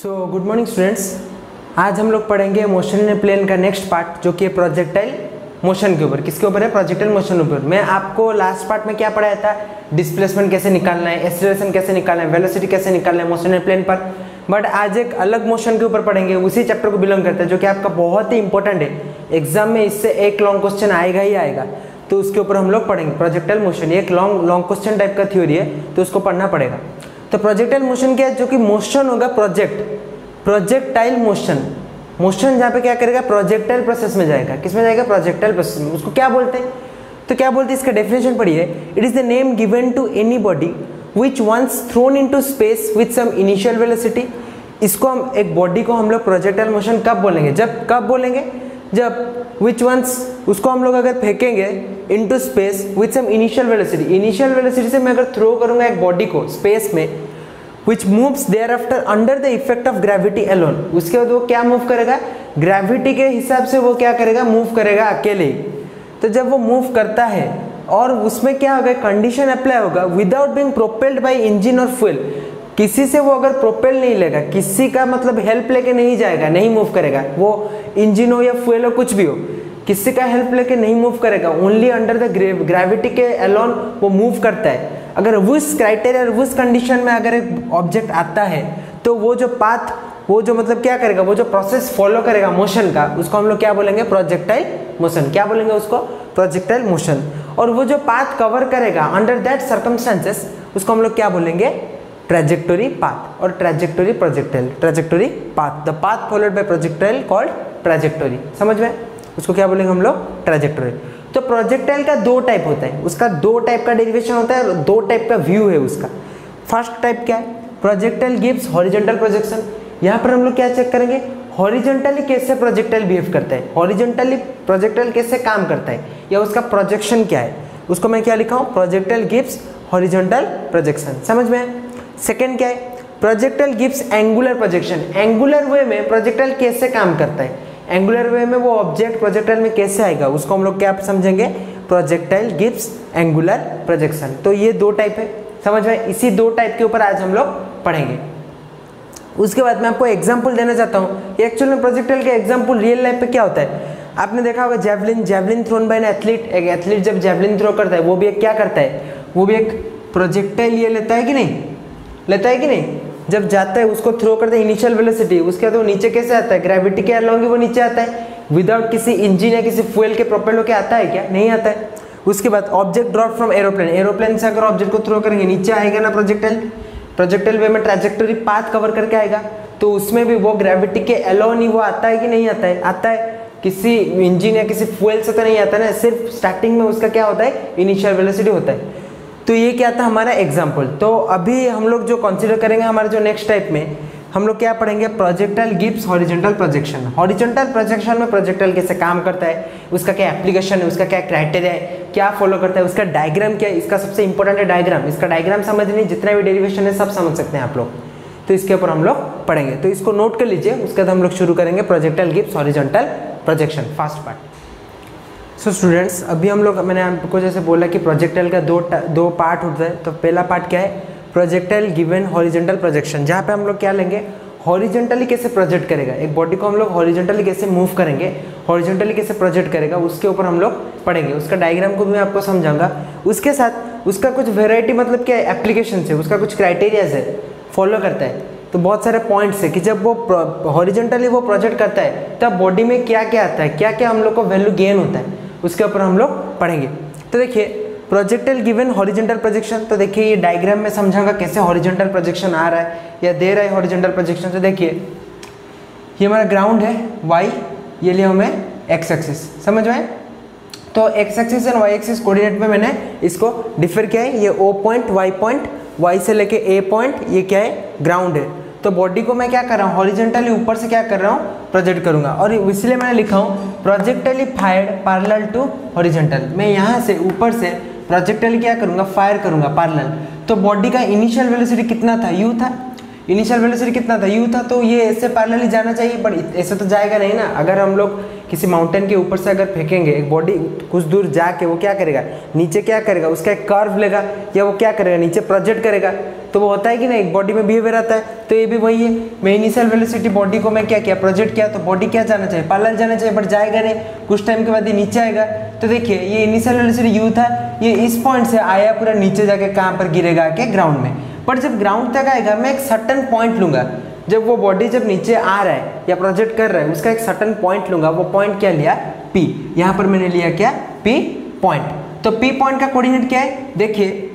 Good morning students. आज हम लोग पढ़ेंगे मोशन इन प्लेन का नेक्स्ट पार्ट जो कि प्रोजेक्टाइल मोशन के ऊपर। किसके ऊपर है? प्रोजेक्टाइल मोशन ऊपर। मैं आपको लास्ट पार्ट में क्या पढ़ाया था? डिस्प्लेसमेंट कैसे निकालना है, एक्सीलरेशन कैसे निकालना है, वेलोसिटी कैसे निकालना है मोशन इन प्लेन पर। बट आज एक अलग मोशन के ऊपर पढ़ेंगे, उसी चैप्टर को बिलोंग करता है जो कि आपका बहुत ही इंपॉर्टेंट है। एग्जाम में इससे एक लॉन्ग क्वेश्चन आएगा ही आएगा, तो उसके ऊपर हम लोग पढ़ेंगे प्रोजेक्टाइल मोशन। एक लॉन्ग क्वेश्चन टाइप का थ्योरी है, तो उसको पढ़ना पड़ेगा। तो प्रोजेक्टाइल मोशन क्या है? जो कि मोशन होगा प्रोजेक्टाइल मोशन जहाँ पे क्या करेगा? प्रोजेक्टाइल प्रोसेस में जाएगा। किस में जाएगा? प्रोजेक्टाइल प्रोसेस में। उसको क्या बोलते हैं? तो क्या बोलते हैं, इसका डेफिनेशन पढ़िए। It is the name given to any body which once thrown into space with some initial velocity. इसको हम एक बॉडी को हम लोग प्रोजेक्टाइल मोशन कब बोलेंगे? कब बोलेंगे? जब विच वंस उसको हम लोग अगर फेंकेंगे into space with some initial velocity. Initial velocity से मैं अगर थ्रो करूंगा एक बॉडी को स्पेस में, which moves thereafter under the effect of gravity alone। उसके बाद वो क्या मूव करेगा? ग्रेविटी के हिसाब से वो क्या करेगा? मूव करेगा अकेले। तो जब वो मूव करता है और उसमें क्या होगा? कंडीशन अप्लाई होगा, without being propelled by engine और फ्यूल। किसी से वो अगर प्रोपेल नहीं लेगा, किसी का मतलब हेल्प लेके नहीं जाएगा, नहीं मूव करेगा, वो इंजन हो या फ्यूल हो कुछ भी हो, किसी का हेल्प लेके नहीं मूव करेगा, ओनली अंडर द ग्रेविटी के अलोन वो मूव करता है। अगर उस क्राइटेरिया और उस कंडीशन में अगर एक ऑब्जेक्ट आता है तो वो जो पाथ, वो जो मतलब क्या करेगा, वो जो प्रोसेस फॉलो करेगा मोशन का, उसको हम लोग क्या बोलेंगे? Projectile motion. क्या बोलेंगे उसको? Projectile motion. और वो जो पाथ कवर करेगा अंडर दैट सर्कमस्टेंसेस, उसको हम लोग क्या बोलेंगे? ट्रैजेक्टोरी पाथ और trajectory projectile. Trajectory path, the path followed by projectile called trajectory. समझ में? उसको क्या बोलेंगे हम लोग? ट्रैजेक्टोरी। तो प्रोजेक्टाइल का दो टाइप होता है, उसका दो टाइप का डेरिवेशन होता है और दो टाइप का व्यू है उसका। फर्स्ट टाइप क्या है? Projectile gives horizontal projection. यहाँ पर हम लोग क्या चेक करेंगे? हॉरिजॉन्टली कैसे प्रोजेक्टाइल बिहेव करता है, हॉरिजॉन्टली प्रोजेक्टाइल कैसे काम करता है, या उसका प्रोजेक्शन क्या है। उसको मैं क्या लिखा हूँ? Projectile gives horizontal projection. समझ में? सेकेंड क्या है? Projectile gives angular projection. Angular way में प्रोजेक्टाइल कैसे काम करता है, एंगुलर वे में वो ऑब्जेक्ट प्रोजेक्टाइल में कैसे आएगा, उसको हम लोग क्या समझेंगे? Projectile gives angular projection. तो ये दो टाइप है, समझ में? इसी दो टाइप के ऊपर आज हम लोग पढ़ेंगे। उसके बाद मैं आपको एग्जांपल देना चाहता हूँ। एक्चुअल में प्रोजेक्टाइल का एग्जांपल रियल लाइफ पे क्या होता है? आपने देखा होगा javelin thrown by an athlete. एक एथलीट जब जेवलिन थ्रो करता है, वो भी एक क्या करता है? वो भी एक प्रोजेक्टाइल ये लेता है कि नहीं? लेता है कि नहीं? जब जाता है उसको थ्रो करते हैं इनिशियल वेलोसिटी, उसके बाद वो नीचे कैसे आता है? ग्रेविटी के अलोंग ही वो नीचे आता है, विदाउट किसी इंजन या किसी फ्यूल के प्रोपेल होके आता है क्या? नहीं आता है। उसके बाद object drop from aeroplane. Aeroplane से अगर ऑब्जेक्ट को थ्रो करेंगे, नीचे आएगा ना प्रोजेक्टाइल वे में ट्रैजेक्टोरी पाथ कवर करके आएगा। तो उसमें भी वो ग्रेविटी के अलोन ही वो आता है कि नहीं आता है? आता है। किसी इंजन या किसी फ्यूल से तो नहीं आता ना, सिर्फ स्टार्टिंग में उसका क्या होता है? इनिशियल वेलोसिटी होता है। तो ये क्या था हमारा एग्जाम्पल। तो अभी हम लोग जो कंसीडर करेंगे हमारे जो नेक्स्ट टाइप में, हम लोग क्या पढ़ेंगे? Projectile gives horizontal projection. Horizontal projection में प्रोजेक्टाइल कैसे काम करता है, उसका क्या एप्लीकेशन है, उसका क्या क्राइटेरिया है, क्या फॉलो करता है, उसका डायग्राम क्या है। इसका सबसे इंपॉर्टेंट है डायग्राम। इसका डायग्राम समझने, जितना भी डेरिवेशन है सब समझ सकते हैं आप लोग। तो इसके ऊपर हम लोग पढ़ेंगे, तो इसको नोट कर लीजिए। उसके बाद हम लोग शुरू करेंगे projectile gives horizontal projection, first part. So students, अभी हम लोग, मैंने आपको जैसे बोला कि प्रोजेक्टाइल का दो पार्ट होता है। तो पहला पार्ट क्या है? प्रोजेक्टाइल गिवन हॉरिजॉन्टल प्रोजेक्शन, जहाँ पे हम लोग क्या लेंगे? हॉरिजॉन्टली कैसे प्रोजेक्ट करेगा एक बॉडी को, हम लोग हॉरिजॉन्टली कैसे मूव करेंगे, हॉरिजॉन्टली कैसे प्रोजेक्ट करेगा, उसके ऊपर हम लोग पढ़ेंगे। उसका डायग्राम को भी मैं आपको समझाऊंगा। उसके साथ उसका कुछ वेराइटी, मतलब क्या एप्लीकेशन है, उसका कुछ क्राइटेरियाज है, फॉलो करता है। तो बहुत सारे पॉइंट्स है कि जब वो हॉरिजॉन्टली वो प्रोजेक्ट करता है तब बॉडी में क्या क्या आता है, क्या क्या हम लोग को वैल्यू गेन होता है, उसके ऊपर हम लोग पढ़ेंगे। तो देखिए, प्रोजेक्टाइल गिवन हॉरिजॉन्टल प्रोजेक्शन। तो देखिए ये डायग्राम में समझाऊंगा कैसे हॉरिजॉन्टल प्रोजेक्शन आ रहा है या दे रहा है हॉरिजॉन्टल प्रोजेक्शन। तो देखिए ये हमारा ग्राउंड है y, ये लिया हूँ मैं x एक्सिस। समझ में? तो x axis and y axis coordinate में मैंने इसको डिफर किया है। ये O पॉइंट, y से लेके A पॉइंट, ये क्या है? ग्राउंड है। तो बॉडी को मैं क्या कर रहा हूँ? हॉरिजॉन्टली ऊपर से क्या कर रहा हूँ? प्रोजेक्ट करूंगा। और इसलिए मैंने लिखा हूँ प्रोजेक्टाइली फायर्ड पैरेलल टू हॉरिजॉन्टल। मैं यहाँ से ऊपर से प्रोजेक्टाइली क्या करूंगा? फायर करूंगा पैरेलल। तो बॉडी का इनिशियल वेलोसिटी कितना था? u था। इनिशियल वेलोसिटी कितना था? u था। तो ये ऐसे पैरेलल ही जाना चाहिए, बट ऐसे तो जाएगा नहीं ना। अगर हम लोग किसी माउंटेन के ऊपर से अगर फेंकेंगे एक बॉडी, कुछ दूर जाके वो क्या करेगा, नीचे क्या करेगा, उसका एक कर्व लेगा या वो क्या करेगा, नीचे प्रोजेक्ट करेगा। तो वो होता है कि नहीं, एक बॉडी में बिहेवियर आता है। तो ये भी वही है, मैं इनिशियल वेलोसिटी बॉडी को मैं क्या किया, प्रोजेक्ट किया, तो बॉडी क्या जाना चाहिए, पैरेलल जाना चाहिए, बट जाएगा नहीं, कुछ टाइम के बाद ये नीचे आएगा। तो देखिए ये इनिशियल वेलोसिटी यू था, ये इस पॉइंट से आया पूरा नीचे जाके कहाँ पर गिरेगा के ग्राउंड में। पर जब ग्राउंड तक आएगा मैं एक सर्टन पॉइंट लूंगा, जब वो बॉडी जब नीचे आ रहा है या प्रोजेक्ट कर रहा है उसका एक सर्टन पॉइंट लूंगा। वो पॉइंट क्या लिया, P। यहाँ पर मैंने लिया क्या, P पॉइंट। तो P पॉइंट का कोऑर्डिनेट क्या है, देखिए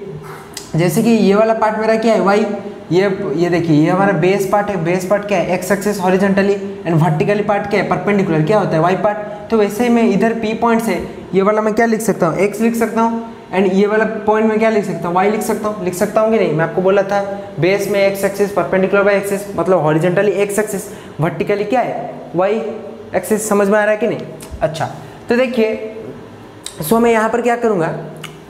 जैसे कि ये वाला पार्ट मेरा क्या है, y, ये देखिए ये हमारा बेस पार्ट है। बेस पार्ट क्या है, x axis horizontally, and vertically part क्या है, परपेंडिकुलर, क्या होता है, y पार्ट। तो वैसे ही मैं इधर P पॉइंट से ये वाला मैं क्या लिख सकता हूँ, x लिख सकता हूँ, एंड ये वाला पॉइंट में क्या लिख सकता हूँ, y लिख सकता हूँ कि नहीं। मैं आपको बोला था बेस में x axis, perpendicular y axis, मतलब हॉरिजॉन्टली एक्स एक्सिस, वर्टिकली क्या है, y एक्सिस। समझ में आ रहा है कि नहीं। अच्छा तो देखिए सो मैं यहाँ पर क्या करूँगा,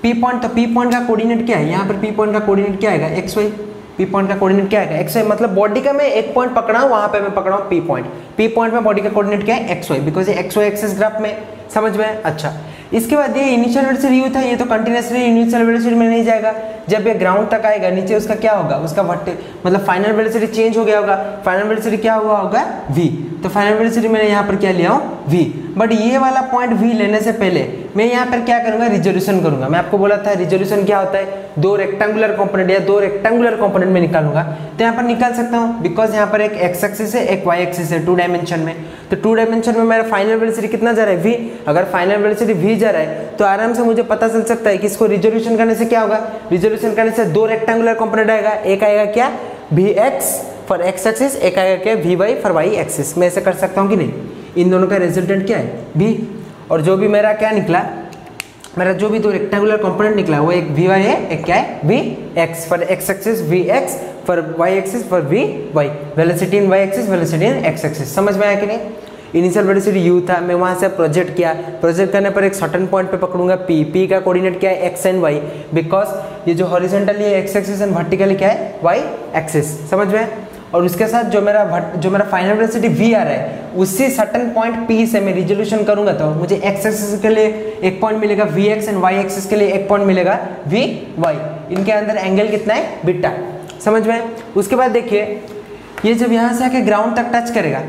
P पॉइंट, तो P पॉइंट का कोऑर्डिनेट क्या है, यहाँ पर P पॉइंट का कोऑर्डिनेट क्या आएगा, एक्स वाई। P पॉइंट का कोऑर्डिनेट क्या आएगा, एक्स वाई, मतलब बॉडी का मैं एक पॉइंट पकड़ा हूँ, वहाँ पे मैं पकड़ा हूँ P पॉइंट। P पॉइंट में बॉडी का कोऑर्डिनेट क्या है, एक्स वाई, बिकॉज ये एक्स वाई एक्सिस ग्राफ में। समझ में। अच्छा इसके बाद ये इनिशियल वेलोसिटी यू था, ये तो कंटिन्यूसली इनिशियल वेलोसिटी में नहीं जाएगा। जब ये ग्राउंड तक आएगा नीचे उसका क्या होगा, उसका मतलब फाइनल वेलोसिटी चेंज हो गया होगा। फाइनल वेलोसिटी क्या हुआ होगा, v। तो फाइनल वेलोसिटी मैंने यहाँ पर क्या लिया हूँ, v। बट ये वाला पॉइंट v लेने से पहले मैं यहाँ पर क्या करूँगा, रिजोल्यूशन करूँगा। मैं आपको बोला था रिजोल्यूशन क्या होता है, दो रेक्टेंगुलर कंपोनेंट या दो रेक्टेंगुलर कंपोनेंट में निकालूंगा। तो यहाँ पर निकाल सकता हूँ, बिकॉज यहाँ पर एक एक्स एक्सिस है, एक वाई एक्सिस है, 2 डायमेंशन में। तो 2 डायमेंशन में मेरा फाइनल वेलोसिटी कितना जा रहा है, v। अगर फाइनल वेलोसिटी v जा रहा है तो आराम से मुझे पता चल सकता है कि इसको रिजोल्यूशन करने से क्या होगा, रिजोल्यूशन करने से दो रेक्टेंगुलर कंपोनेंट आएगा। एक आएगा क्या, vx फॉर x एक्सिस, एक आएगा क्या, vy फॉर y एक्सिस। मैं ऐसे कर सकता हूँ कि नहीं। इन दोनों का रिजल्टेंट क्या है, v। और जो भी मेरा क्या निकला, मेरा जो भी दो रेक्टेंगुलर कंपोनेंट निकला वो एक vy है, एक क्या है, vx for x axis, vx for y axis, for vy। Velocity in y axis, velocity in x axis. समझ में आया कि नहीं। इनिशियल वेलोसिटी u था, मैं वहाँ से प्रोजेक्ट किया, प्रोजेक्ट करने पर एक सर्टेन पॉइंट पे पकड़ूंगा p का कोऑर्डिनेट क्या है, x एंड y, बिकॉज ये जो हॉरिजॉन्टली है x एक्सिस एंड वर्टिकली क्या है, y एक्सिस। समझ में। और उसके साथ जो मेरा फाइनल वेलोसिटी v आ रहा है उसी सर्टेन पॉइंट p से मैं रिजोल्यूशन करूंगा तो मुझे x एक्सिस के लिए एक पॉइंट मिलेगा vx एंड y एक्सिस के लिए एक पॉइंट मिलेगा vy। इनके अंदर एंगल कितना है, बीटा। समझ में। उसके बाद देखिए ये जब यहाँ से आके ग्राउंड तक टच करेगा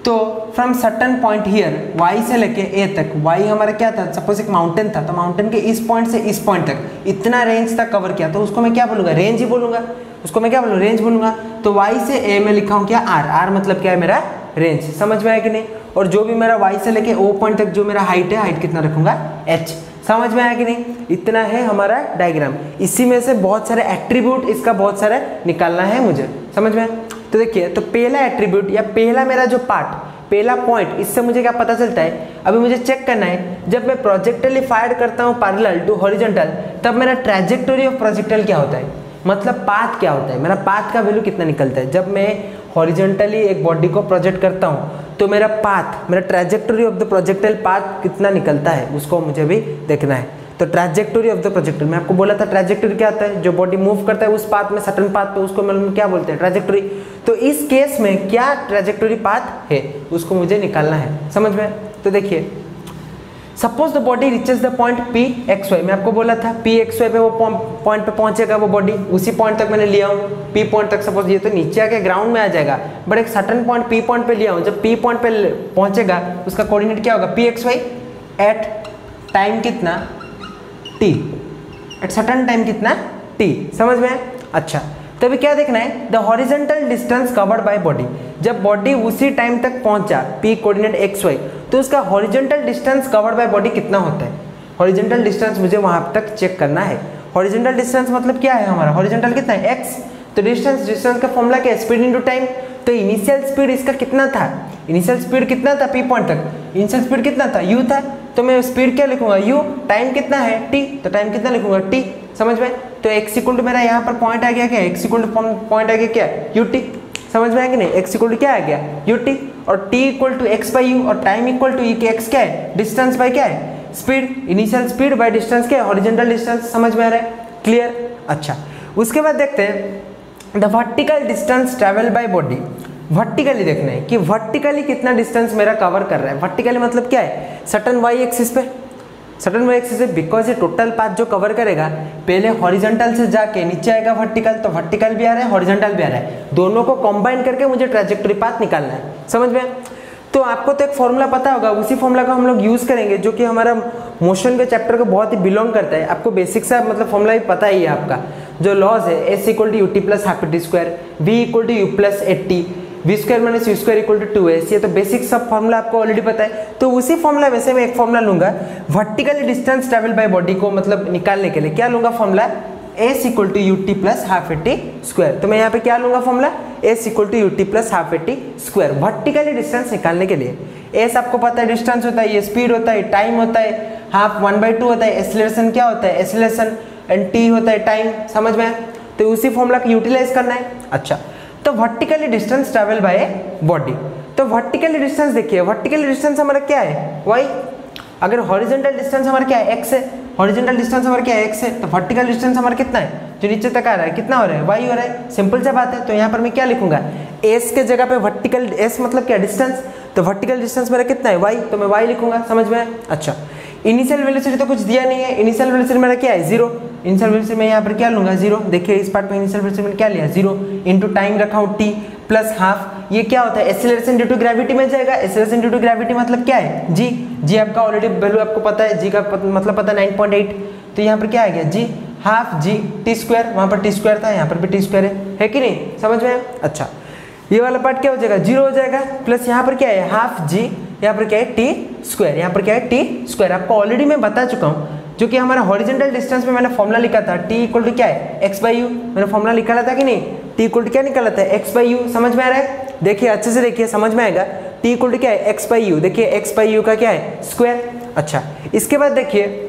तो from certain point here y से लेके a तक, y हमारा क्या था, सपोज एक माउंटेन था, तो माउंटेन के इस पॉइंट से इस पॉइंट तक इतना रेंज तक कवर किया, तो उसको मैं क्या बोलूँगा, रेंज ही बोलूँगा। उसको मैं क्या बोलूँ, रेंज बोलूँगा। तो y से a में लिखा हूँ क्या, r मतलब क्या है, मेरा रेंज। समझ में आया कि नहीं। और जो भी मेरा y से लेके o पॉइंट तक जो मेरा हाइट है, हाइट कितना रखूँगा, h। समझ में आया कि नहीं। इतना है हमारा डायग्राम। इसी में से बहुत सारे एट्रीब्यूट इसका बहुत सारे निकालना है मुझे। समझ में। तो देखिए, तो पहला एट्रीब्यूट या पहला मेरा जो पार्ट, पहला पॉइंट, इससे मुझे क्या पता चलता है, अभी मुझे चेक करना है। जब मैं प्रोजेक्टाइल फायर करता हूँ पैरेलल टू हॉरिजॉन्टल, तब मेरा ट्रैजेक्टोरी ऑफ प्रोजेक्टाइल क्या होता है, मतलब पाथ क्या होता है, मेरा पाथ का वैल्यू कितना निकलता है। जब मैं हॉरिजॉन्टली एक बॉडी को प्रोजेक्ट करता हूँ तो मेरा पाथ, मेरा ट्रैजेक्टोरी ऑफ द प्रोजेक्टाइल पाथ कितना निकलता है, उसको मुझे भी देखना है। तो ट्रैजेक्टोरी ऑफ द प्रोजेक्टाइल, मैं आपको बोला था ट्रैजेक्टोरी क्या होता है, जो बॉडी मूव करता है उस पाथ में, सर्टेन पाथ पे, उसको मतलब क्या बोलते हैं, ट्रैजेक्टोरी। तो इस केस में क्या ट्रैजेक्टोरी पाथ है, उसको मुझे निकालना है। समझ में। तो देखिए, suppose the body reaches the point P X Y, मैं आपको बोला था पी एक्स वाई पे वो पॉइंट पे पहुंचेगा वो बॉडी, उसी पॉइंट तक मैंने लिया हूँ। पी पॉइंट तक सपोज ये तो नीचे आके ग्राउंड में आ जाएगा, बट एक सर्टेन पॉइंट पी पॉइंट पे लिया हूँ। जब पी पॉइंट पे पहुंचेगा उसका कोऑर्डिनेट क्या होगा, P X Y at time कितना, टी, एट सर्टेन टाइम कितना, टी। समझ में। अच्छा, तो अभी क्या देखना है, the horizontal distance covered by body. जब बॉडी उसी टाइम तक पहुंचा, पी कोऑर्डिनेट एक्स वाई, तो उसका horizontal distance covered by body कितना होता है। हॉरिजॉन्टल डिस्टेंस मुझे वहां तक चेक करना है। हॉरिजॉन्टल डिस्टेंस मतलब क्या है हमारा, हॉरिजॉन्टल कितना है, एक्स। तो डिस्टेंस का फॉर्मूला क्या है, स्पीड इनटू टाइम। तो इनिशियल स्पीड इसका कितना था, इनिशियल स्पीड कितना था पी पॉइंट तक, इनिशियल स्पीड कितना था, यू था। तो मैं स्पीड क्या लिखूंगा, यू। टाइम कितना है, टी, तो टाइम कितना लिखूंगा, टी। समझ में। तो एक्स इक्वल टू मेरा यहाँ पर पॉइंट आ गया क्या, एक्स इक्वल टू पॉइंट आ गया क्या, यू टी। समझ में आया कि नहीं। एक्स इक्वल टू क्या आ गया, यू टी, और T equal to X by U, और टाइम इक्वल टू एक्स क्या है, डिस्टेंस बाई क्या है, speed. Initial speed by distance क्या है, हॉरिजॉन्टल डिस्टेंस। समझ में आ रहा है, क्लियर। अच्छा, उसके बाद देखते हैं the vertical distance travel by body. Vertically देखना है कि वर्टिकली कितना डिस्टेंस मेरा कवर कर रहा है। वर्टिकली मतलब क्या है, सर्टेन वाई एक्सिस पे, सर्टेन वाई एक्सिस पे, बिकॉज ये टोटल पाथ जो कवर करेगा पहले हॉरिजॉन्टल से जाके नीचे आएगा वर्टिकल, तो वर्टिकल भी आ रहा है हॉरिजॉन्टल भी आ रहा है, दोनों को कंबाइन करके मुझे ट्रैजेक्टरी पाथ निकालना है। समझ में? तो आपको तो एक फॉर्मूला पता होगा, उसी फॉर्मूला को हम लोग यूज करेंगे जो कि हमारा मोशन के चैप्टर को बहुत ही बिलोंग करता है। आपको बेसिक सा मतलब फॉर्मूला भी पता ही है आपका, जो लॉज है S equal to U T plus half T square, V equal to U plus at T, V square minus U square equal to 2s। ये तो बेसिक सब फॉर्मूला आपको ऑलरेडी पता है। तो उसी फॉर्मूला वैसे मैं एक फॉर्मूला लूंगा vertically distance travel by body को मतलब निकालने के लिए। क्या लूंगा formula, S equal to U T plus half T square. तो मैं यहाँ पे क्या लूंगा formula, S equal to U T plus half T square, vertically distance निकालने के लिए। एस आपको पता है डिस्टेंस होता है, ये स्पीड होता है, टाइम होता है, हाफ 1/2 होता है, एक्सीलरेशन क्या होता है, एक्सीलरेशन, एंड टी होता है टाइम। समझ में? तो उसी फॉर्मूला को यूटिलाइज करना है। अच्छा, तो vertically distance travel by body, तो वर्टिकली डिस्टेंस देखिए, वर्टिकली डिस्टेंस हमारा क्या है, y। अगर हॉरिजॉन्टल डिस्टेंस हमारा क्या है, x है, हॉरिजॉन्टल डिस्टेंस हमारा क्या है, x है, तो वर्टिकल डिस्टेंस हमारा कितना है, जो नीचे तक आ रहा है, कितना हो रहा है, y हो रहा है। सिंपल सा बात है। तो यहाँ पर मैं क्या लिखूंगा, s के जगह पे वर्टिकल, s मतलब क्या, डिस्टेंस, तो वर्टिकल डिस्टेंस मेरा कितना है, y, तो मैं y लिखूंगा। समझ में? अच्छा, इनिशियल वेलोसिटी तो कुछ दिया नहीं है, इनिशियल वेलोसिटी मेरा क्या है, 0। इनिशियल वेलोसिटी मैं यहाँ पर क्या लूंगा, 0। देखिए इस पार्ट में इनिशियल वेलोसिटी मैंने क्या लिया, 0 इंटू टाइम रखा हूँ t प्लस हाफ। ये क्या होता है, एक्सीलरेशन ड्यू टू ग्रेविटी में जाएगा। एक्सीलरेशन ड्यू टू ग्रेविटी मतलब क्या है, g। g आपका ऑलरेडी वैल्यू आपको पता है, g का मतलब पता है 9.8। तो यहाँ पर क्या आ गया, g half g T square, वहाँ पर टी स्क्वायर था, यहाँ पर भी टी स्क्वायर है कि नहीं। समझ में? अच्छा, ये वाला पार्ट क्या हो जाएगा, 0 हो जाएगा, प्लस यहाँ पर क्या है, हाफ g, यहाँ पर क्या है टी स्क्वायर, यहाँ पर क्या है टी स्क्वायर। आपको ऑलरेडी मैं बता चुका हूँ, जो कि हमारा हॉरिजॉन्टल डिस्टेंस में मैंने फॉर्मूला लिखा था, t इक्वल टू क्या है, x बाई यू। मैंने फॉर्मूला निकाला था कि नहीं, t इक्वल टू क्या निकाला था, x बाई यू। समझ में आ रहा है? देखिए अच्छे से देखिए, समझ में आएगा। t इक्वल टू क्या है, x बाई यू। देखिए x बाई यू का क्या है, स्क्वायर। अच्छा, इसके बाद देखिए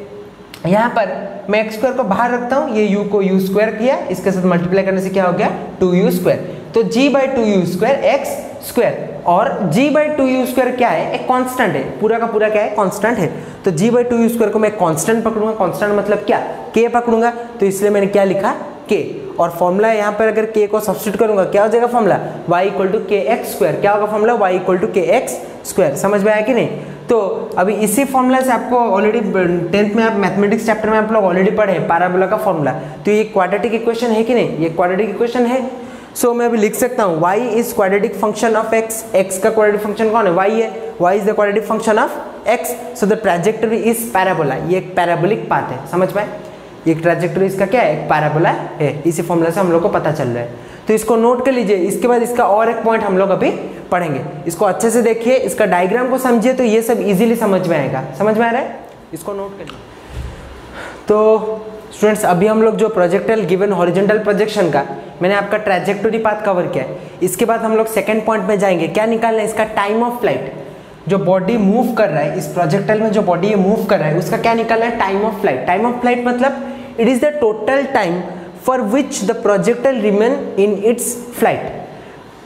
यहाँ पर मैं x स्क्वायर को बाहर रखता हूँ, ये u को u स्क्वायर किया, इसके साथ मल्टीप्लाई करने से क्या हो गया, 2u स्क्वायर। तो g by 2u square x square, और g बाई 2u स्क्वायर क्या है, एक कांस्टेंट है, पूरा का पूरा क्या है, कांस्टेंट है। तो g बाई 2u स्क्वायर को मैं कांस्टेंट पकड़ूंगा, कांस्टेंट मतलब क्या, k पकड़ूंगा, तो इसलिए मैंने क्या लिखा, k। और फॉर्मूला यहाँ पर अगर k को सब्स्टिट्यूट करूंगा क्या हो जाएगा फॉर्मूला, y इक्वल टू के एक्स स्क्वायर। क्या होगा फॉर्मूला, y इक्वल टू के एक्स स्क्वायर। समझ में आया कि नहीं? तो अभी इसी फॉर्मूला से आपको ऑलरेडी 10th में आप मैथमेटिक्स चैप्टर में आप लोग ऑलरेडी पढ़े पैराबोला का फॉर्मूला। तो ये क्वाड्रेटिक इक्वेशन है कि नहीं, ये क्वाड्रेटिक इक्वेशन है। सो मैं अभी लिख सकता हूँ y is quadratic function of x, x का क्वाड्रेटिक फंक्शन कौन है, y है, y is the quadratic function of x, so the trajectory is parabola. ये एक पैराबोलिक पाथ है। समझ में? ये ट्रैजेक्टरी इसका क्या है, एक पैराबोला है। इसी फॉर्मूला से हम लोग को पता चल रहा है। तो इसको नोट कर लीजिए। इसके बाद इसका और एक पॉइंट हम लोग अभी पढ़ेंगे, इसको अच्छे से देखिए, इसका डायग्राम को समझिए, तो ये सब इजीली समझ में आएगा। समझ में आ रहा है? इसको नोट करिए। तो स्टूडेंट्स, अभी हम लोग जो प्रोजेक्टाइल गिवन हॉरिजॉन्टल प्रोजेक्शन का मैंने आपका ट्रैजेक्टरी पाथ कवर किया है। इसके बाद हम लोग सेकंड पॉइंट में जाएंगे, क्या निकालना है, इसका टाइम ऑफ फ्लाइट। जो बॉडी मूव कर रहा है, इस प्रोजेक्टाइल में जो बॉडी ये मूव कर रहा है, उसका क्या निकालना है, time of flight. Time of flight मतलब it is the total time for which the projectile remain in its flight.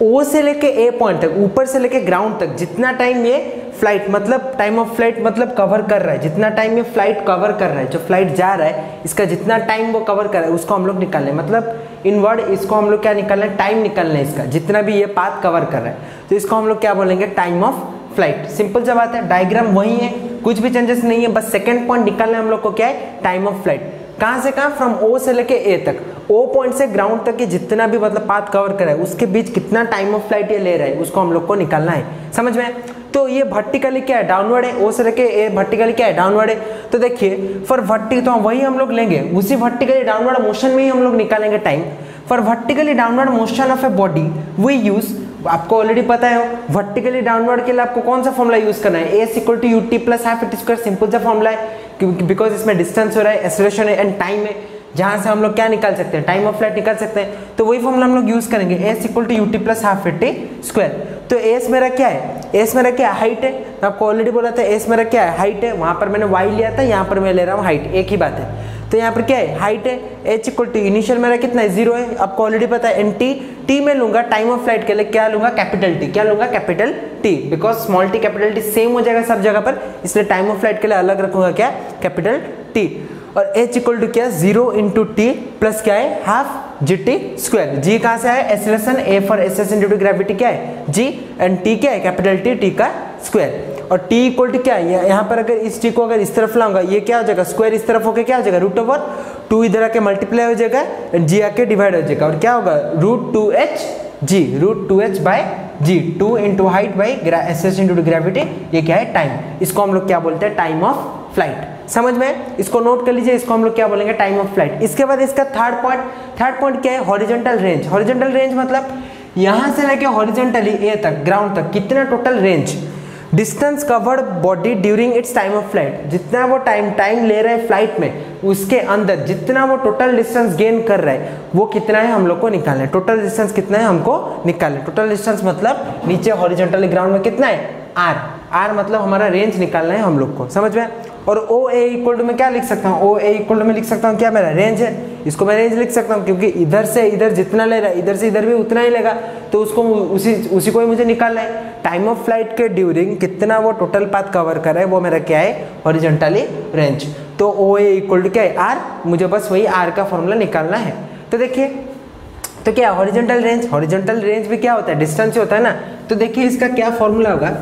O से लेके ए पॉइंट तक, ऊपर से लेके ग्राउंड तक, जितना टाइम ये फ्लाइट मतलब टाइम ऑफ फ्लाइट मतलब कवर कर रहा है, जितना टाइम ये फ्लाइट कवर कर रहा है, जो फ्लाइट जा रहा है इसका जितना टाइम वो कवर कर रहा है उसको हम लोग निकालना है। मतलब इन वर्ड इसको हम लोग क्या निकालना है, टाइम निकालना है इसका, जितना भी ये पाथ कवर कर रहा है। तो इसको हम लोग क्या बोलेंगे, टाइम ऑफ फ्लाइट। सिंपल सा बात है, डायग्राम वही है, कुछ भी चेंजेस नहीं है, बस सेकेंड पॉइंट निकालना है हम लोग को, क्या है, टाइम ऑफ फ्लाइट। कहाँ से कहाँ, फ्रॉम ओ से लेके ए तक, ओ पॉइंट से ग्राउंड तक की जितना भी मतलब पाथ कवर कर रहा है उसके बीच कितना टाइम ऑफ फ्लाइट ये ले रहा है उसको हम लोग को निकालना है। समझ में? तो ये वर्टिकली क्या है, डाउनवर्ड है, ओ से लेके ए वर्टिकली क्या है, डाउनवर्ड है। तो देखिए फॉर वर्टिकल, तो वही हम लोग लेंगे, उसी वर्टिकली डाउनवर्ड मोशन में ही हम लोग निकालेंगे time. For vertically downward motion of a body we use, आपको ऑलरेडी पता है वर्टिकली डाउनवर्ड के लिए आपको कौन सा फॉर्मूला यूज करना है, S equal to U T plus half T square. Simple सा फॉर्मूला है, बिकॉज इसमें डिस्टेंस हो रहा है, एक्सेलरेशन है एंड टाइम है, जहां से हम लोग क्या निकाल सकते हैं, टाइम ऑफ फ्लाइट निकाल सकते हैं। तो वही फॉर्मूला हम लोग यूज करेंगे, S equal to U T plus half T square. तो एस मेरा क्या है, एस मेरा क्या है, हाइट है। मैं आपको ऑलरेडी बोला था एस मेरा क्या है, हाइट है। वहां पर मैंने वाई लिया था, यहाँ पर मैं ले रहा हूँ हाइट, एक ही बात है। तो यहाँ पर क्या है, हाइट है। एच इक्वल टू इनिशियल मेरा कितना है, 0 है, आपको ऑलरेडी पता है। एन टी, टी में लूंगा टाइम ऑफ फ्लाइट के लिए क्या लूंगा, कैपिटल टी। क्या लूंगा, capital T, because small T capital T same हो जाएगा सब जगह पर, इसलिए टाइम ऑफ फ्लाइट के लिए अलग रखूंगा क्या, कैपिटल टी। और एच इक्वल टू क्या, 0 इंटू टी प्लस क्या है, half G T square. G कहाँ से आया, acceleration, A for acceleration due to gravity क्या है जी, एंड टी क्या है कैपिटल टी, टी का स्क्वायर। और टी इक्वल टू क्या है, यहाँ पर अगर इस टी को अगर इस तरफ लाऊंगा ये क्या हो जाएगा, स्क्वायर इस तरफ होकर क्या हो जाएगा रूट ओवर 2, इधर आके मल्टीप्लाई हो जाएगा एंड जी आके डिवाइड हो जाएगा और क्या होगा root 2h G, root 2h by G, 2 into height by acceleration due to gravity, ये क्या है टाइम। इसको हम लोग क्या बोलते हैं, टाइम ऑफ फ्लाइट। समझ में, इसको नोट कर लीजिए, इसको हम लोग क्या बोलेंगे, टाइम ऑफ फ्लाइट। इसके बाद इसका थर्ड पॉइंट क्या है, हॉरिजॉन्टल रेंज। हॉरिजॉन्टल रेंज मतलब यहाँ से लेके हॉरिजॉन्टली ए तक, ग्राउंड तक कितना total range, distance covered body during its time of flight, जितना वो टाइम ले रहा है फ्लाइट में, उसके अंदर जितना वो टोटल डिस्टेंस गेन कर रहा है वो कितना है हम लोग को निकालना है। टोटल डिस्टेंस कितना है हमको निकालना है। टोटल डिस्टेंस मतलब नीचे हॉरिजॉन्टली ग्राउंड में कितना है, आर मतलब हमारा रेंज निकालना है हम लोग को। समझ में। और ओ ए इक्वल टू में क्या लिख सकता हूँ, ओ ए इक्वल टू में लिख सकता हूँ क्या, मेरा रेंज है, इसको मैं रेंज लिख सकता हूँ क्योंकि इधर से इधर जितना ले रहा है इधर से इधर भी उतना ही लेगा, तो उसको उसी को ही मुझे निकालना है। टाइम ऑफ फ्लाइट के ड्यूरिंग कितना वो टोटल पाथ कवर कर रहा है वो मेरा क्या है, हॉरिजॉन्टली रेंज। तो ओ ए इक्वल टू क्या है, आर, मुझे बस वही आर का फॉर्मूला निकालना है। तो देखिए, तो क्या हॉरिजॉन्टल रेंज भी क्या होता है, डिस्टेंस होता है ना। तो देखिए इसका क्या फॉर्मूला होगा,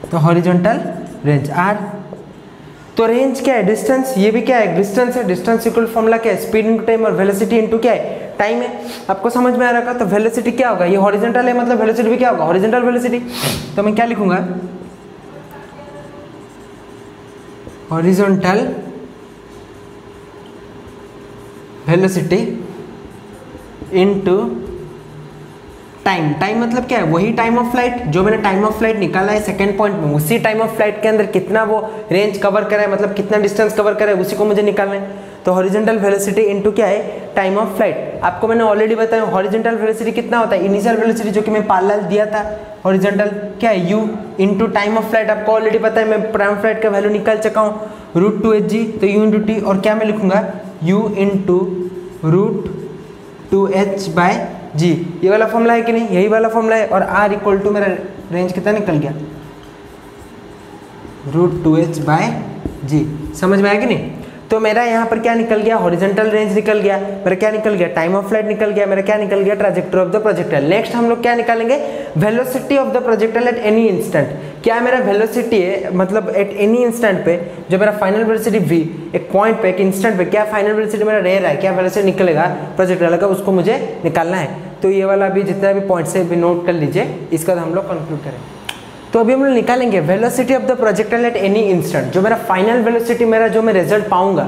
तो हॉरिजॉन्टल रेंज आर, तो रेंज क्या है, डिस्टेंस, ये भी क्या है डिस्टेंस है। डिस्टेंस इक्वल फॉर्मूला क्या है, स्पीड इनटू टाइम और वेलोसिटी इनटू क्या है टाइम है। आपको समझ में आ रहा है। तो वेलोसिटी क्या होगा, ये हॉरिजॉन्टल है मतलब वेलोसिटी भी क्या होगा, हॉरिजॉन्टल वेलोसिटी। तो मैं क्या लिखूंगा, हॉरिजॉन्टल वेलोसिटी इनटू टाइम मतलब क्या है, वही टाइम ऑफ फ्लाइट जो मैंने टाइम ऑफ फ्लाइट निकाला है सेकंड पॉइंट में, उसी टाइम ऑफ फ्लाइट के अंदर कितना वो रेंज कवर करा है, मतलब कितना डिस्टेंस कवर करा है, उसी को मुझे निकालना है। तो हॉरिजॉन्टल वेलोसिटी इनटू क्या है, टाइम ऑफ फ्लाइट। आपको मैंने ऑलरेडी बताया हॉरिजॉन्टल वेलोसिटी कितना होता है, इनिशियल वेलोसिटी जो कि मैं पैरेलल दिया था, हॉरिजॉन्टल क्या है u into time of flight. आपको ऑलरेडी पता है, मैं टाइम ऑफ फ्लाइट का वैल्यू निकाल चुका हूँ, रूट 2h, तो u इंटू टी, और क्या मैं लिखूंगा u into root 2h by g. ये वाला फॉर्मूला है कि नहीं, यही वाला फॉर्मूला है। और r इक्वल टू मेरा रेंज कितना निकल गया, रूट 2h बाय जी। समझ में आया कि नहीं। तो मेरा यहाँ पर क्या निकल गया, हॉरिजॉन्टल रेंज निकल गया, मेरा क्या निकल गया, टाइम ऑफ फ्लाइट निकल गया, मेरा क्या निकल गया, trajectory of the projectile. Next हम लोग क्या निकालेंगे, velocity of the projectile at any instant. क्या मेरा वेलोसिटी है, मतलब एट एनी इंस्टेंट पे जो मेरा फाइनल वेलोसिटी v, एक पॉइंट पे, एक इंस्टेंट पे क्या फाइनल वेलोसिटी मेरा रह रहा है, क्या वेलोसिटी निकलेगा प्रोजेक्टाइल का, उसको मुझे निकालना है। तो ये वाला भी जितना भी पॉइंट्स है भी नोट कर लीजिए, इसका हम लोग कंक्लूड करें। तो अभी हम लोग निकालेंगे velocity of the projectile at any instant. जो मेरा फाइनल वेलोसिटी, मेरा जो मैं रिजल्ट पाऊंगा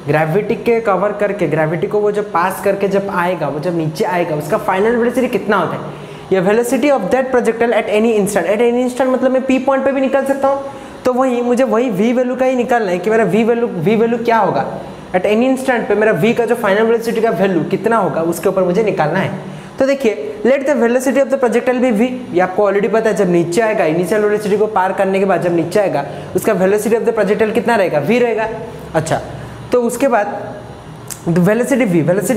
ग्रेविटी के कवर करके, ग्रेविटी को वो जब पास करके जब आएगा, वो जब नीचे आएगा, उसका फाइनल वेलोसिटी कितना होता है, ये velocity of that projectile at any instant. At any instant मतलब मैं पी पॉइंट पे भी निकाल सकता हूँ, तो वही मुझे वही वी वैल्यू का ही निकालना है कि मेरा वी वैल्यू क्या होगा एट एनी इंस्टेंट पे, मेरा वी का जो फाइनल वेलोसिटी का वैल्यू कितना होगा उसके ऊपर मुझे निकालना है। तो देखिए, let the velocity of the projectile be v, ये आपको ऑलरेडी पता है, जब नीचे आएगा इनिशियल वेलोसिटी को पार करने के बाद जब नीचे आएगा उसका वेलोसिटी ऑफ द प्रोजेक्टाइल कितना रहेगा, v रहेगा। अच्छा, तो उसके बाद वेलोसिटी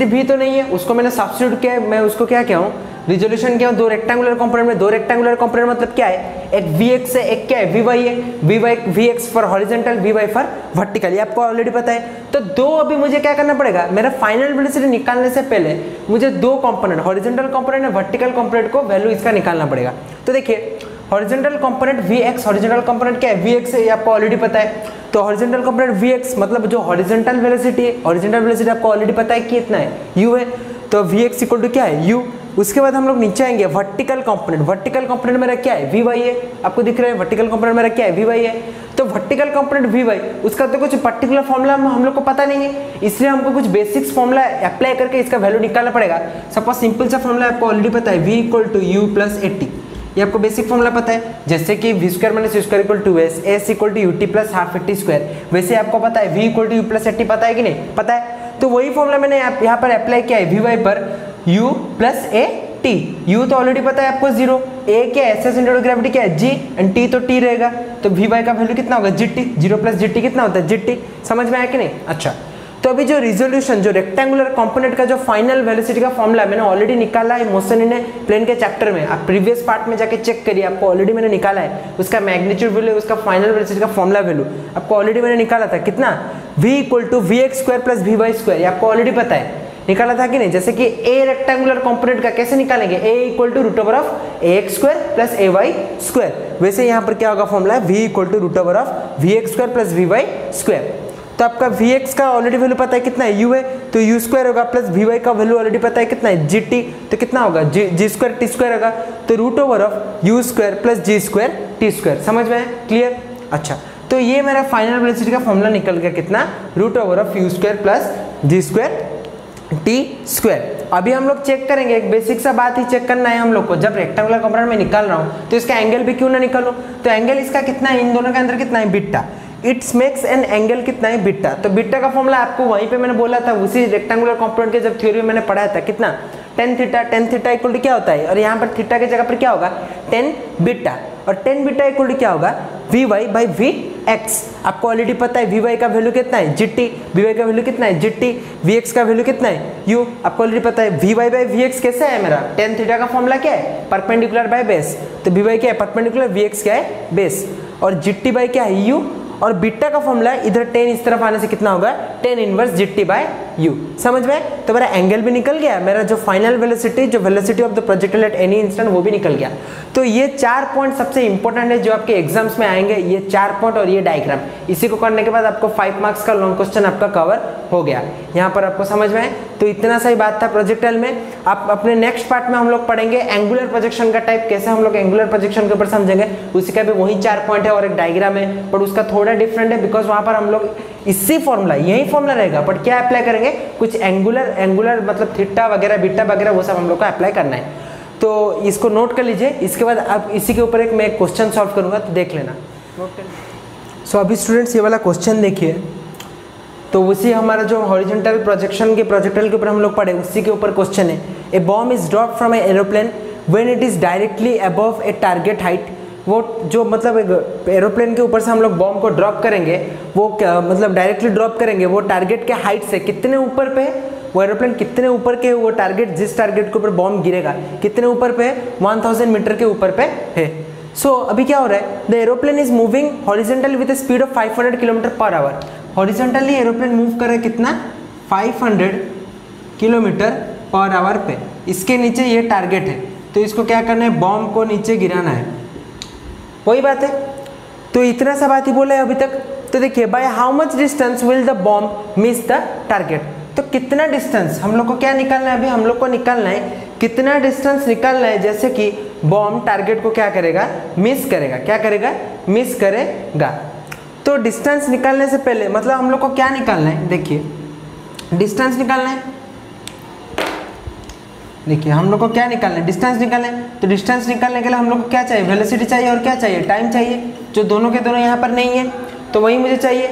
v तो नहीं है, उसको मैंने सब्स्टिट्यूट किया है, मैं उसको क्या क्या हूँ, रिजोल्यूशन क्या हूँ, दो रेक्टेंगुलर कंपोनेंट में, दो रेक्टेंगुलर कंपोनेंट मतलब क्या है, एक vx है, एक क्या है vy है, vx for horizontal, vy for vertical, ये आपको ऑलरेडी पता है। तो दो अभी मुझे क्या करना पड़ेगा, मेरा फाइनल वेलोसिटी निकालने से पहले मुझे दो कंपोनेंट, हॉरिजॉन्टल कंपोनेंट और वर्टिकल कंपोनेंट को वैल्यू इसका निकालना पड़ेगा। तो देखिए, horizontal component vx, horizontal component क्या है vx है, ये आपको ऑलरेडी पता है। तो हॉरिजॉन्टल कंपोनेंट vx मतलब जो हॉरिजॉन्टल वेलोसिटी है, हॉरिजॉन्टल वेलोसिटी आपको ऑलरेडी पता है कि कितना है, u है, तो vx इक्वल टू क्या है, u। उसके बाद हम लोग नीचे आएंगे, वर्टिकल कंपोनेंट मेरा क्या है, vy है, आपको दिख रहा है वर्टिकल कंपोनेंट मेरा क्या है, vy है। तो वर्टिकल कंपोनेंट vy, उसका तो कुछ पर्टिकुलर फॉर्मूला हम लोग को पता नहीं है, इसलिए हमको कुछ बेसिक्स फॉर्मूला अप्लाई करके इसका वैल्यू निकालना पड़ेगा। सपोज सिंपल सा फॉर्मूला आपको ऑलरेडी पता है, v equal to u plus 80, ये आपको बेसिक फॉर्मूला पता है। जैसे कि v square minus u square equal to s, s equal to ut plus half 80 square, वैसे आपको पता है v equal to u plus 80 पता है कि नहीं, पता है। तो वही फॉर्मूला मैंने यहाँ पर अप्लाई किया है vy पर u plus a t, u तो ऑलरेडी पता है आपको 0, a क्या है, एक्सेलरेशन ड्यू टू ग्रेविटी क्या है g, एंड t तो t रहेगा, तो vy का वैल्यू कितना होगा gt, 0 प्लस gt कितना होता है gt। समझ में आया कि नहीं। अच्छा, तो अभी जो रिजोल्यूशन, जो रेक्टेंगुलर कंपोनेंट का जो फाइनल वेलोसिटी का फॉर्मूला मैंने ऑलरेडी निकाला है मोशन इन प्लेन के चैप्टर में, आप प्रीवियस पार्ट में जाके चेक करिए, आपको ऑलरेडी मैंने निकाला है उसका मैग्नीट्यूड वैल्यू, उसका फाइनल वेलोसिटी का फॉर्मूला वैल्यू आपको ऑलरेडी मैंने निकाला था। कितना? v = vx² + vy², ये आपको ऑलरेडी पता है, निकाला था कि नहीं। जैसे कि a रेक्टेंगुलर कंपोनेंट का कैसे निकालेंगे, a = √ax² + ay², वैसे यहाँ पर क्या होगा फॉर्मूला, v = √vx² + vy²। तो आपका vx का ऑलरेडी वैल्यू पता है कितना है, u है, तो u² होगा, प्लस vy का वैल्यू ऑलरेडी पता है कितना है, gt, तो कितना होगा g² t² होगा, तो √u² + g²t²। समझ में? क्लियर? अच्छा, तो ये मेरा फाइनल वेलोसिटी का फॉर्मूला निकल गया कितना, √u² + g²t²। अभी हम लोग चेक करेंगे, एक बेसिक सा बात ही चेक करना है हम लोग को, जब रेक्टेंगुलर कंपोनेंट में निकाल रहा हूँ तो इसका एंगल भी क्यों ना निकालूं, तो एंगल इसका कितना है, इन दोनों के अंदर कितना है, beta, it's makes an angle कितना है, बीटा। तो बीटा का फॉर्मूला आपको वहीं पे मैंने बोला था, उसी रेक्टेंगुलर कंपोनेंट के जब थ्योरी में मैंने पढ़ाया था, कितना, tan थीटा इक्वल टू क्या होता है, और यहाँ पर थीटा की जगह पर क्या होगा, tan बीटा, और tan बीटा इक्वल टू क्या होगा, vy/vx। आपको ऑलरेडी पता है vy का वैल्यू कितना है, gt, vy का वैल्यू कितना है, gt, vx का वैल्यू कितना है, u। आपको ऑलरेडी पता है vy/vx कैसा है मेरा, tan थीटा का फॉर्मूला क्या है, परपेंडिकुलर बाय बेस, तो vy क्या है, परपेंडिकुलर, vx क्या है, बेस, और gt बाय क्या है, u, और बीटा का फॉर्मूला इधर tan इस तरफ आने से कितना होगा, tan इनवर्स gt/u। समझ में? तो मेरा एंगल भी निकल गया, मेरा जो फाइनल वेलोसिटी, जो velocity of the projectile at any instant, वो भी निकल गया। तो ये 4 पॉइंट सबसे इंपॉर्टेंट है जो आपके एग्जाम्स में आएंगे, ये 4 पॉइंट और ये डायग्राम। इसी को करने के बाद आपको 5 मार्क्स का लॉन्ग क्वेश्चन आपका कवर हो गया। यहाँ पर आपको समझ में आए? तो इतना सही बात था प्रोजेक्टाइल में। आप अपने नेक्स्ट पार्ट में हम लोग पढ़ेंगे एंगुलर प्रोजेक्शन का टाइप, कैसे हम लोग एंगुलर प्रोजेक्शन के ऊपर समझेंगे। उसी का भी वही 4 पॉइंट है और एक डायग्राम है, पर उसका थोड़ा डिफरेंट है, बिकॉज वहां पर हम लोग इसी फॉर्मूला, यही फॉर्मूला रहेगा, बट क्या अप्लाई करेंगे, कुछ एंगुलर मतलब थीटा वगैरह, बीटा वगैरह, वो सब हम लोग को अप्लाई करना है। तो इसको नोट कर लीजिए। इसके बाद आप इसी के ऊपर एक मैं क्वेश्चन सॉल्व करूंगा, तो देख लेना। सो अभी स्टूडेंट्स ये वाला क्वेश्चन देखिए, तो उसी हमारा जो हॉरिजॉन्टल प्रोजेक्शन के प्रोजेक्टाइल के ऊपर हम लोग पढ़े, उसी के ऊपर क्वेश्चन है। A bomb is drop from a aeroplane when it is directly above a target height. वो जो मतलब एरोप्लेन के ऊपर से हम लोग बॉम्ब को ड्रॉप करेंगे, वो क्या मतलब डायरेक्टली ड्रॉप करेंगे, वो टारगेट के हाइट से कितने ऊपर पे है, वो एरोप्लेन कितने ऊपर के, वो टारगेट, जिस टारगेट के ऊपर बॉम्ब गिरेगा कितने ऊपर पे है, 1000 मीटर के ऊपर पे है। सो अभी क्या हो रहा है, the aeroplane is moving horizontally with speed of 500 km/h। Horizontally aeroplane move कर रहा है कितना, 500 km/h पे। इसके नीचे ये टारगेट है, तो इसको क्या करना है, बॉम्ब को नीचे गिराना है, वही बात है। तो इतना सा बात ही बोला है अभी तक। तो देखिए, by how much distance will the bomb miss the target. तो कितना डिस्टेंस हम लोग को क्या निकालना है, अभी हम लोग को निकालना है कितना डिस्टेंस निकालना है, जैसे कि बॉम्ब टारगेट को क्या करेगा, मिस करेगा। क्या करेगा, मिस करेगा। तो डिस्टेंस निकालने से पहले मतलब हम लोग को क्या निकालना है, देखिए डिस्टेंस निकालना है। देखिए हम लोग को क्या निकालना है, डिस्टेंस निकालना है। तो डिस्टेंस निकालने के लिए हम लोग को क्या चाहिए, वेलोसिटी चाहिए, और क्या चाहिए, टाइम चाहिए, जो दोनों के दोनों यहाँ पर नहीं है, तो वही मुझे चाहिए।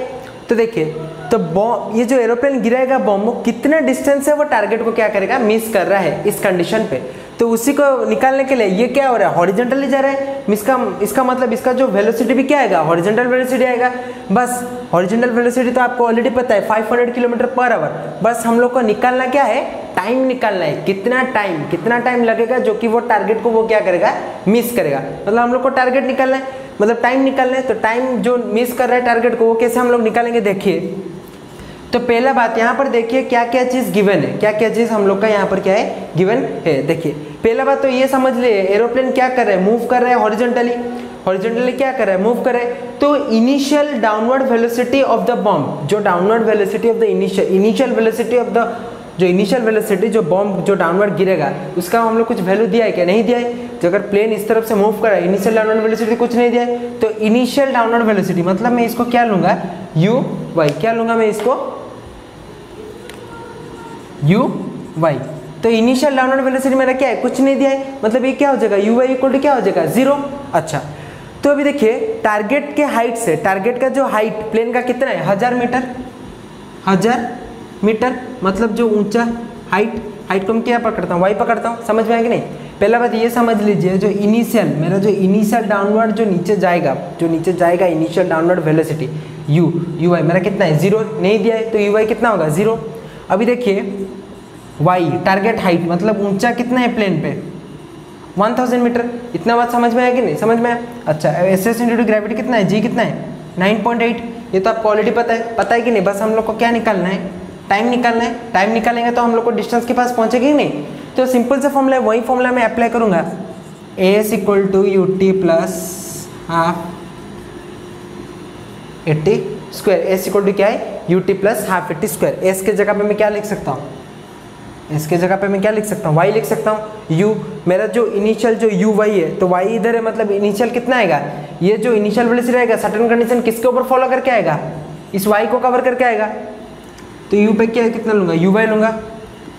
तो देखिए, तो बॉम्ब, ये जो एरोप्लेन गिराएगा बॉम्ब, वो कितना डिस्टेंस है, वो टारगेट को क्या करेगा, मिस कर रहा है इस कंडीशन पे। तो उसी को निकालने के लिए ये क्या हो रहा है, हॉरिजॉन्टली जा रहा है। इसका मतलब इसका जो वेलोसिटी भी क्या आएगा, हॉरिजॉन्टल वेलोसिटी आएगा। बस हॉरिजॉन्टल वेलोसिटी तो आपको ऑलरेडी पता है 500 km/h। बस हम लोग को निकालना क्या है, टाइम निकालना है, कितना टाइम लगेगा जो कि वो टारगेट को वो क्या करेगा, मिस करेगा। मतलब हम लोग को टारगेट निकालना है, मतलब टाइम निकालना है। तो टाइम जो मिस कर रहा है टारगेट को, वो कैसे हम लोग निकालेंगे, देखिए। तो पहला बात यहाँ पर देखिए क्या क्या चीज़ गिवन है, क्या क्या चीज़ हम लोग का यहाँ पर क्या है, गिवन है। देखिए पहला बात तो ये समझ ले, एरोप्लेन क्या कर रहा है, मूव कर रहा है हॉरिजॉन्टली क्या कर रहा है, मूव कर रहा है। तो initial downward velocity of the bomb, जो downward velocity of the initial velocity of the, जो इनिशियल वेलोसिटी जो बॉम्ब जो डाउनवर्ड गिरेगा, उसका हम लोग कुछ वैल्यू दिया है क्या, नहीं दिया है। जो अगर प्लेन इस तरफ से मूव कर रहा है, इनिशियल डाउनवर्ड वेलोसिटी कुछ नहीं दिया है। तो इनिशियल डाउनवर्ड वेलोसिटी मतलब मैं इसको क्या लूंगा, यू वाई, क्या लूंगा मैं इसको, यू वाई। तो इनिशियल डाउनवर्ड वेलोसिटी मेरा क्या है, कुछ नहीं दिया है, मतलब ये क्या हो जाएगा, यू वाई इक्वल टू क्या हो जाएगा, 0। अच्छा, तो अभी देखिए टारगेट के हाइट से, टारगेट का जो हाइट प्लेन का कितना है, 1000 मीटर, 1000 मीटर मतलब जो ऊंचा हाइट को मैं क्या पकड़ता हूँ, वाई पकड़ता हूँ। समझ में आया कि नहीं। पहला बात ये समझ लीजिए, जो इनिशियल मेरा जो इनिशियल डाउनवर्ड जो नीचे जाएगा initial downward velocity U Y मेरा कितना है 0 नहीं दिया है, तो यू वाई कितना होगा 0। अभी देखिए वाई टारगेट हाइट मतलब ऊंचा कितना है प्लेन पे 1000 मीटर। इतना बात समझ में आया कि नहीं, समझ में आया। अच्छा एस एस इंटू ग्रेविटी कितना है, जी कितना है 9.8। ये तो आपको ऑलरेडी पता है कि नहीं, बस हम लोग को क्या निकालना है, टाइम निकालना है। टाइम निकालेंगे तो हम लोग को डिस्टेंस के पास पहुंचेगी कि नहीं। तो सिंपल सा फॉर्मूला है, वही फॉर्मूला मैं अप्लाई करूंगा, S equal to U T plus half 80 square. S equal to क्या है U T plus half 80 square. S के जगह पे मैं क्या लिख सकता हूँ, एस के जगह पे मैं क्या लिख सकता हूँ, वाई लिख सकता हूँ। यू मेरा जो इनिशियल जो यू वाई है, तो वाई इधर है, मतलब इनिशियल कितना आएगा, ये जो इनिशियल वेलोसिटी रहेगा सर्टेन कंडीशन किसके ऊपर फॉलो करके आएगा, इस वाई को कवर करके आएगा। तो यू पे क्या कितना लूँगा, यू वाई लूँगा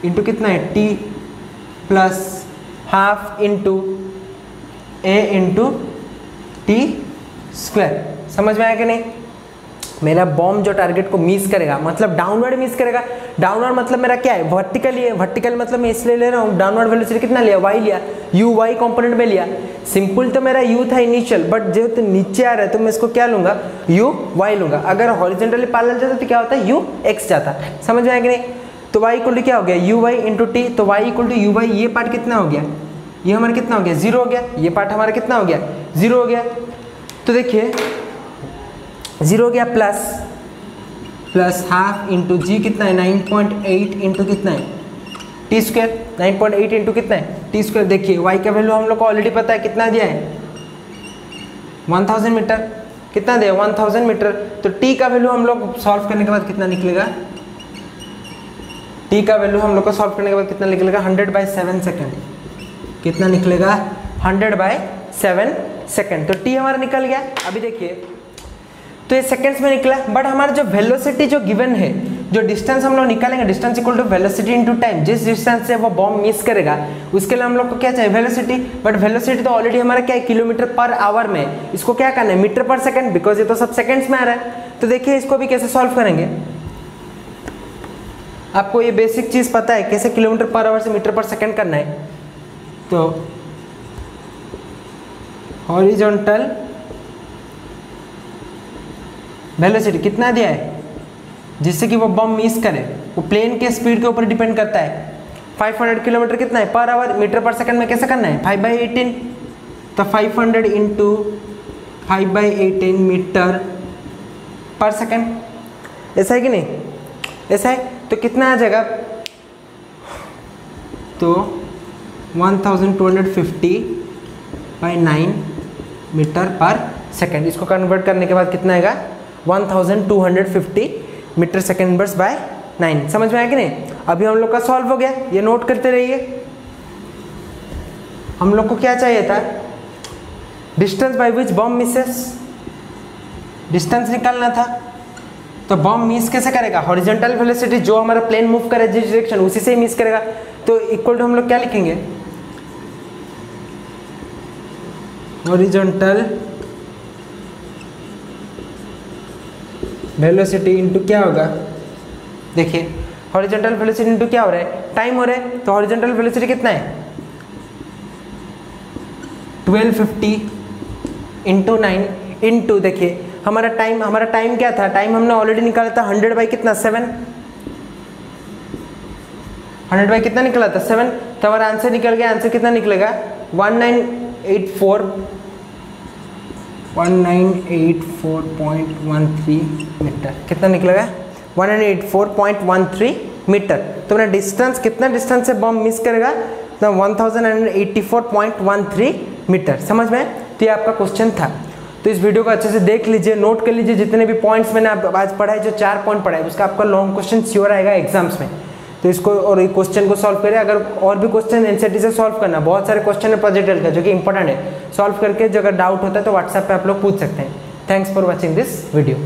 इंटू कितना है टी प्लस हाफ इंटू ए इंटू टी स्क्वायर। समझ में आया कि नहीं। मेरा बॉम्ब जो टारगेट को मिस करेगा, मतलब डाउनवर्ड मिस करेगा। डाउनवर्ड मतलब मेरा क्या है, वर्टिकल ही है। वर्टिकल मतलब मैं इसलिए ले रहा हूँ, डाउनवर्ड वेलोसिटी कितना लिया, वाई लिया, यू वाई कंपोनेंट में लिया। सिंपल तो मेरा यू था इनिशियल, बट जो तो नीचे आ रहा है तो मैं इसको क्या लूँगा, यू वाई लूँगा। अगर हॉरिजॉन्टली पैरेलल जाता तो क्या होता है, यू एक्स जाता। समझ में आया कि नहीं। तो वाई इक्वल टू क्या हो गया, यू वाई इंटू टी। तो Y equal to U Y, ये पार्ट कितना हो गया, ये हमारा कितना हो गया 0 हो गया। ये पार्ट हमारा कितना हो गया 0 हो गया। तो देखिए 0 हो गया प्लस हाफ इंटू जी कितना है 9.8 इंटू कितना है टी स्क्वायर। 9.8 इंटू कितना है टी स्क्वायर। देखिए वाई का वैल्यू हम लोग को ऑलरेडी पता है, कितना दिया है 1000 मीटर। कितना दिया 1000 मीटर। तो टी का वैल्यू हम लोग सॉल्व करने के बाद कितना निकलेगा, टी का वैल्यू हम लोग को सॉल्व करने के बाद कितना निकलेगा 100/7 सेकेंड। कितना निकलेगा 100/7 सेकेंड। तो टी हमारा निकल गया। अभी देखिए तो ये सेकंड्स में निकला, बट हमारा जो वेलोसिटी जो गिवन है, जो डिस्टेंस हम लोग निकालेंगे, distance equal to velocity into time. जिस डिस्टेंस से वो बॉम्ब मिस करेगा उसके लिए हम लोग को क्या चाहिए, वेलोसिटी। बट वेलोसिटी तो ऑलरेडी हमारा क्या है, किलोमीटर पर आवर में। इसको क्या करना है, मीटर पर सेकंड, बिकॉज ये तो सब सेकंड्स में आ रहा है। तो देखिए इसको भी कैसे सॉल्व करेंगे। आपको ये बेसिक चीज पता है कैसे किलोमीटर पर आवर से मीटर पर सेकंड करना है। तो हॉरिजॉन्टल वेलोसिटी कितना दिया है, जिससे कि वो बम मिस करे, वो प्लेन के स्पीड के ऊपर डिपेंड करता है। 500 किलोमीटर कितना है पर आवर, मीटर पर सेकंड में कैसे करना है 5/18। तो 500 इंटू 5/18 मीटर पर सेकंड। ऐसा है कि नहीं, ऐसा है। तो कितना आ जाएगा, तो 1250/9 मीटर पर सेकंड। इसको कन्वर्ट करने के बाद कितना आएगा 1250 मीटर सेकेंड इनवर्स बाय 9। समझ में आया कि नहीं। अभी हम लोग का सॉल्व हो गया, ये नोट करते रहिए। हम लोग को क्या चाहिए था, distance by which bomb Mrs, distance निकालना था। तो बॉम्ब मिस कैसे करेगा, हॉरिजॉन्टल वेलोसिटी जो हमारा प्लेन मूव करे जिस डायरेक्शन उसी से मिस करेगा। तो इक्वल टू हम लोग क्या लिखेंगे, हॉरिजॉन्टल वेलोसिटी इंटू क्या होगा, देखिए हॉरिजॉन्टल वेलोसिटी इंटू क्या हो रहा है, टाइम हो रहा है। तो हॉरिजॉन्टल वेलोसिटी कितना है 1250 इंटू 9 इंटू, देखिए हमारा टाइम क्या था, टाइम हमने ऑलरेडी निकाला था 100 बाई कितना 7, 100 बाई कितना निकला था 7। तो हमारा आंसर निकल गया। आंसर कितना निकलेगा 1984.13 मीटर। कितना निकलेगा 184.13 मीटर। तो अपना डिस्टेंस, कितना डिस्टेंस से बॉम्ब मिस करेगा, तो 1084.13 मीटर। समझ में। तो ये आपका क्वेश्चन था। तो इस वीडियो को अच्छे से देख लीजिए, नोट कर लीजिए जितने भी पॉइंट्स मैंने आज पढ़ा है, जो 4 पॉइंट पढ़ा है उसका आपका लॉन्ग क्वेश्चन श्योर आएगा एग्जाम्स में। तो इसको और ये क्वेश्चन को सॉल्व करें। अगर और भी क्वेश्चन एनसीईआरटी से सॉल्व करना, बहुत सारे क्वेश्चन है प्रोजेक्ट का जो कि इंपॉर्टेंट है, सॉल्व करके जो अगर डाउट होता है तो व्हाट्सएप पे आप लोग पूछ सकते हैं। Thanks for watching this video.